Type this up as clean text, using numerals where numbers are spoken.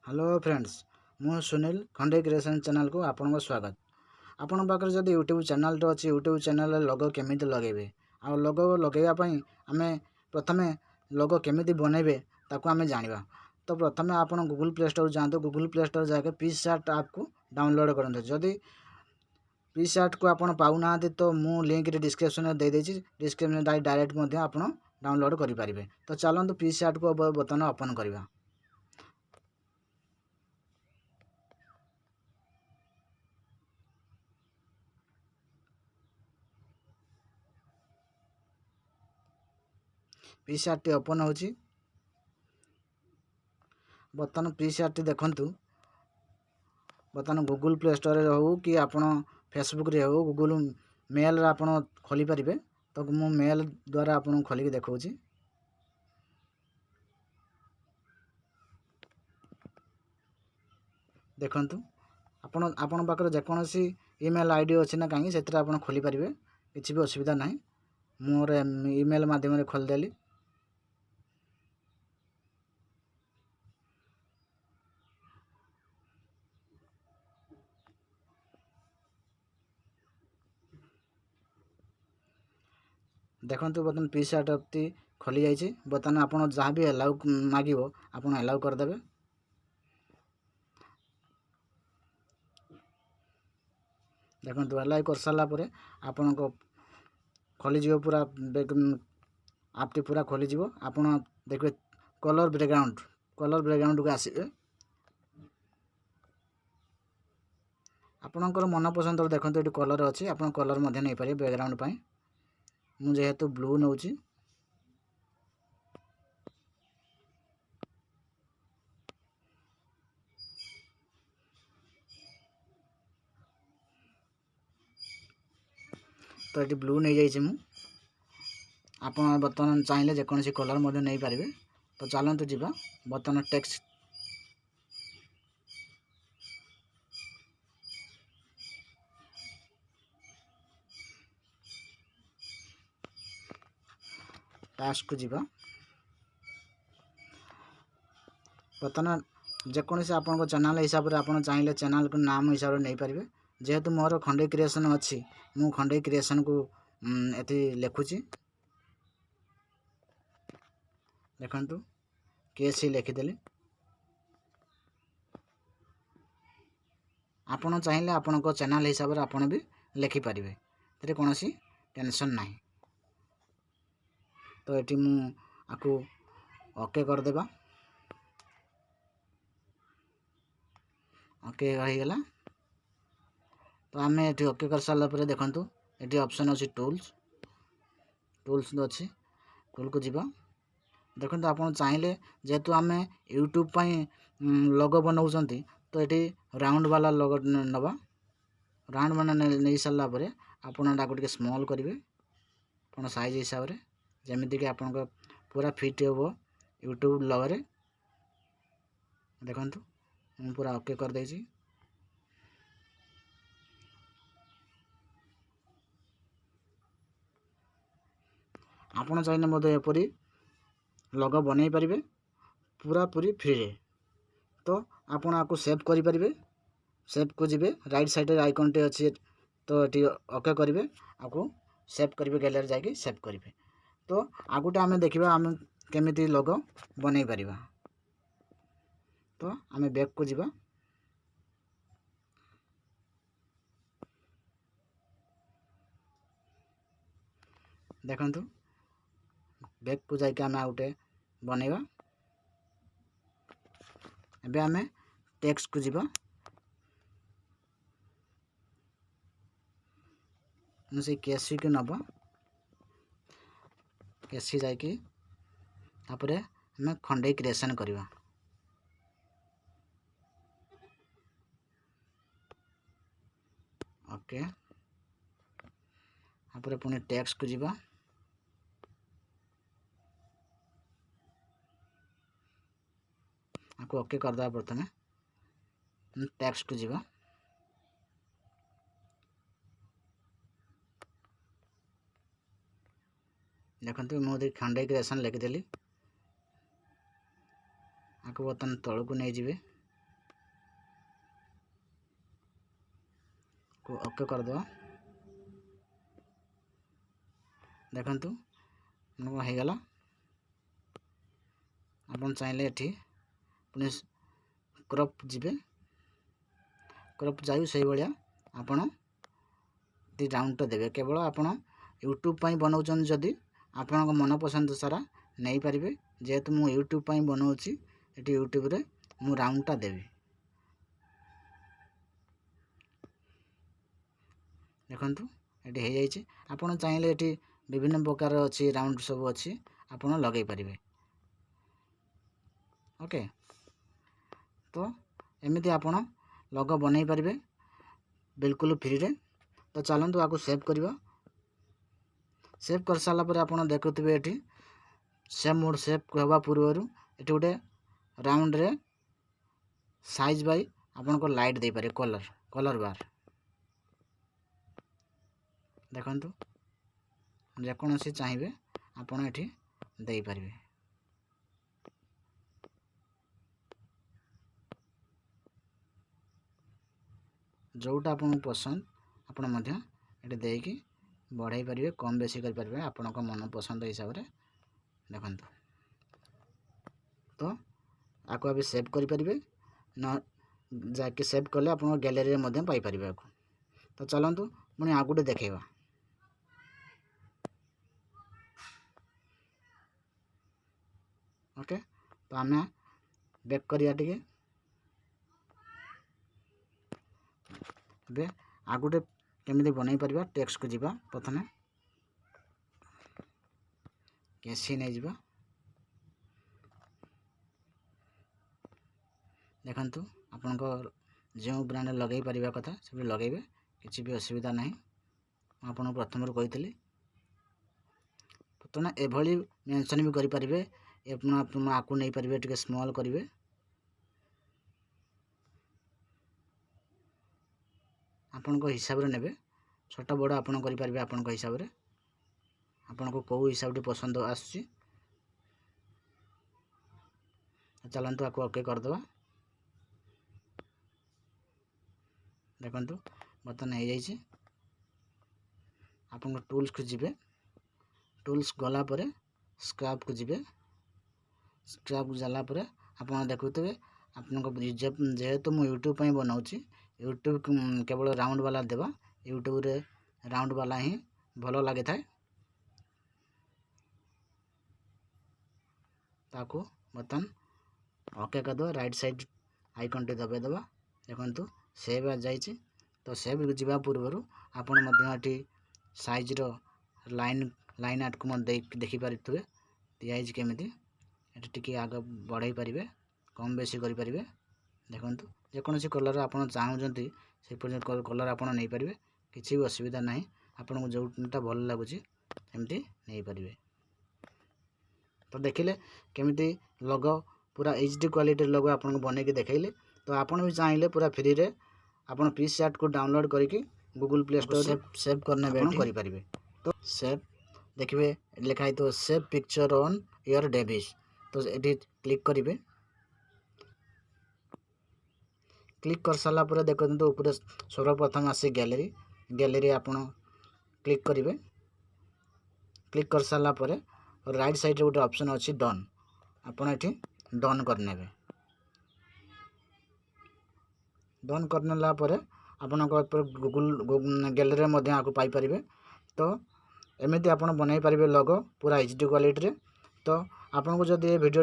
Hello friends, मु सुनील खंडे creation channel को आपन स्वागत। आपण पाखे जब यूट्यूब चैनल तो अच्छी यूट्यूब चैनल लोगो केमी लगे आ लोगो लगेवाई आम प्रथम लोगो केमी बनइबे ताकू आम जाना। तो प्रथम आप गूगल प्ले स्टोर जातु। गूगल प्ले स्टोर जाके पिक्सआर्ट ऐप को डाउनलोड करें। जदि पिक्सआर्ट को आप पाऊना तो मु लिंक डिस्क्रिप्शन में देदेछि। डिस्क्रिप्शन डायरेक्ट आप डाउनलोड करेंगे। तो चलतु पिक्सआर्ट को बर्तमान ओपन करवा। पिक्सआर्ट ओपन होची। बर्तमान पिक्सआर्ट देखंतु। बर्तमान गूगल प्ले स्टोर हो कि आपण फेसबुक रे हो गूगल मेल रे आपण खोली परिबे। तो मु मेल द्वारा आपण खोली के देखौची। देखंतु आपण पाकर जेकोसी ईमेल आईडी अछि ना काई सेतरा आपण खोली परिबे। किछि भी असुविधा नाही। मोर ईमेल माध्यम रे खोल देली। देखंतु बर्तमान पिक्सआर्ट अप्ती खोली जाइए। बर्तमान आपड़ जहाँ भी अलाउ मांग आप अलाउ करदे। देखो अलाउ कर सारापर आपण को खोलीज पूरा आपटी पूरा खोलीज। आप देखिए कलर बैकग्राउंड को आसवे। आपणकर मन पसंद देखो ये कलर अच्छी। आप कलर नहीं पारे बैकग्राउंड पाई। मुझे ब्लू नौची। तो ये ब्लू नहीं जाइए। आप बर्तमान चाहिए जेकोसी कलर नहीं पारे। तो चलतु जी बर्तमान टेक्स्ट टास्क को जीवा। बर्तमान जेकोसी आपन चैनल हिसाब से आप चाहिए चैनल को नाम हिसाब से नहीं पारे। जेहेतु मोर खंडे क्रिएशन अच्छी मु खंडे क्रिएशन को एति लिखुची। देखंतु केसी लिखिदेली। आपण चाहिए आपण चैनल हिसाब से आपण भी लिखिपारे। ये कौन सी टेंशन ना। तो ये मुझे ओके करदेबा। ओके होईगला। तो आम ये ओके कर सारापर देखु ये ऑप्शन अच्छी टूल्स अच्छी। टूल को जीवा। देखो आप चाहिए जेहेतु आम यूट्यूब लोगो बनाऊँ तो ये राउंड वाला लोगो नवा। राउंड बना नहीं सारापर आपको स्मॉल करेंगे आप साइज हिसाब से जमीक कि आप पूरा फिट हे यूट्यूब लोगो। देखो मुझे पूरा ओके कर देछि। आपण चाहिए मत एपरी लोगो बनई पारे पूरा पूरी फ्री रे। तो आपण आपको सेव करेंगे। सेव को जीवे राइट साइड आइकन टे अच्छी। तो ये ओके करेंगे आपको सेव करेंगे गैलरी जाके सेव करेंगे। तो आगुटे आम देखा आम केमी लोगो बनई पार। तो आम बैक को जीवा। देखंतु बैक को जाके आम आउटे बनइबा। एबे आम टेक्स्ट को जीवा। मुझे केसी को नबा। केसी जाकि तापरे आम खंडे क्रिएशन करवा। ओके तापरे पुणी टेक्स्ट को जीवा। आपको ओके करदा। प्रथम टेक्स्ट को जीवा। देखो मुझे खंडे क्रिएशन लिखिदेली। आपको बर्तमान तल को नहीं जाए। को ओके करदेवा। देखंतु हो गला। आपन चाहिले एठी पुनी क्रॉप जिबे, क्रॉप जायु सही बलिया आपन ती राउंड तो देबे। केवल आपन यूट्यूब पई बनाउछन जदी आपन को मन पसंद सारा नहीं पारिबे। जेहेतु मु यूट्यूब पई बनाउछि एठी यूट्यूब रे मु राउंड टा देबी। देखंतु एठी हे जाइछि। आपन चाहिले एठी विभिन्न प्रकार अछि राउंड सब अछि आपन लगै पारिबे। ओके, तो एमिति आपन लोगो बनै पारिबे बिल्कुल फ्री रे। तो चलंतु आको सेव करिबा। सेव कर साला पर आपन देखुथिबे एठी सेव मोड सेव कहबा पूर्वरु एठी गोटे राउंड रे साइज बाय आपन को लाइट दे पारे कलर बार। देखंतु जे कोनोसी चाहिबे आपन एठी देई पारिबे। जोटा आपन पसंद आपन मध्य एठी देकी बढ़ाई पारिबे, कम बेसी कर पारिबे आपन को मन पसंद हिसाब रे। देखंतु तो आको अभी सेव करि पारिबे न जाके सेव करले आपन गैलरी रे मध्य पाई पारिबे आको। तो चलंतु मुनी आगुटे देखेबा। ओके, तो आमे बैक करिया टिके। बे आगुटे केमिति बनाई पारिबा टेक्स्ट को जिबा। प्रथमे कैसी नहीं जिबा। देखंतु आपन को जो ब्रांड लगै पारिबा कथा सब लगैबे, किछि भी असुविधा नहीं। आपन प्रथम रो कहितली तो एभली मेंशन भी करि पारिबे। आपन आकु नहीं पारिबे टिके स्मॉल करिवे। आपन को हिसाब रे नेबे, छोट बड़ आपन करि पारिबे आपन को हिसाब रे। आपन को को हिसाब रे पसंद आसुची। चलंतु आको ओके कर दवा। देखंतु बटन हे जाइछि। आपन को टूल्स को जिबे, टूल्स गला परे स्क्रैप को जिबे। स्क्रैप को जाला परे आपन देखुतबे आपन को जेहेतु मु यूट्यूब पई बनाउछि यूट्यूब केवल राउंड वाला देबा। यूट्यूब रे राउंड वाला ही भलो लागे थाए। ताको बटन ओके कर दो। राइट साइड आइकन टे दबे दबा। देखंतु सेव आ जाइछि। तो सेव जिबा पूर्वरु आपन मध्य एठी साइज रो लाइन आट को मन देखि पारिथुबे दियाइज केमिति। एठी टिके आगे बढ़ाई पारिबे, कम बेसी करि पारिबे। देखंतु जे कोनोसी कलर आपन चाहउजंती से पर्यंत कलर आपन नै पारिबे, किछि भी असुविधा नाही। आपन को जोटा भल लागुची एमती नै पारिबे। तो देखिले केमिति लोगो पूरा एचडी क्वालिटी लोगो आपन को बने के देखाइले। तो आपन भी चाहिए पूरा फ्री रे आपन पिक्सआर्ट को डाउनलोड करके गूगल प्ले स्टोर रे सेव करने बेटी करि पारिबे। तो सेव देखिबे लिखा है तो save picture on your device. तो एडी क्लिक करिवे। क्लिक कर साला पर देखो तो ऊपर सर्वप्रथम आसे गैलरी। गैलरी आपन क्लिक करिवे। क्लिक कर साला पर राइट साइड रे गोटे ऑप्शन अछि डन। आपन एठी डन करनेबे। डन करनेला पर आपन को गूगल गैलरी मध्ये आको पाई परिबे। तो एमिति आपन बनाई परिबे लोगो पूरा एचडी क्वालिटी रे। तो आपन को जदी ए वीडियो